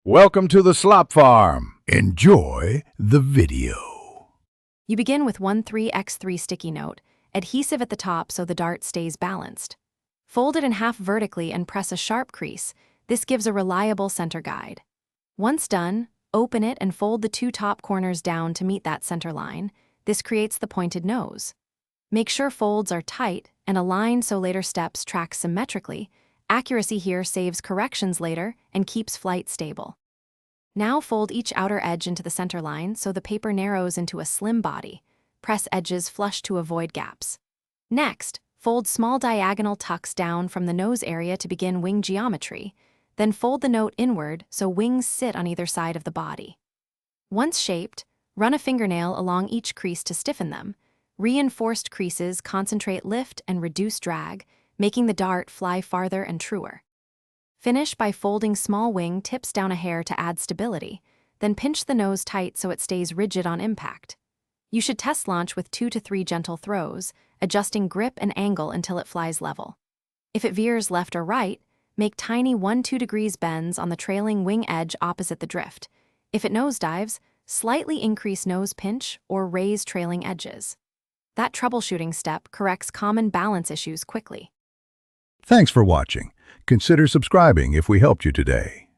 Welcome to the slop farm. Enjoy the video. You begin with 13x3 sticky note, adhesive at the top so the dart stays balanced. Fold it in half vertically and press a sharp crease. This gives a reliable center guide. Once done, open it and fold the two top corners down to meet that center line. This creates the pointed nose. Make sure folds are tight and aligned so later steps track symmetrically. Accuracy here saves corrections later and keeps flight stable. Now fold each outer edge into the center line so the paper narrows into a slim body. Press edges flush to avoid gaps. Next, fold small diagonal tucks down from the nose area to begin wing geometry. Then fold the note inward so wings sit on either side of the body. Once shaped, run a fingernail along each crease to stiffen them. Reinforced creases concentrate lift and reduce drag, making the dart fly farther and truer. Finish by folding small wing tips down a hair to add stability, then pinch the nose tight so it stays rigid on impact. You should test launch with 2 to 3 gentle throws, adjusting grip and angle until it flies level. If it veers left or right, make tiny 1-2 degrees bends on the trailing wing edge opposite the drift. If it nosedives, slightly increase nose pinch or raise trailing edges. That troubleshooting step corrects common balance issues quickly. Thanks for watching. Consider subscribing if we helped you today.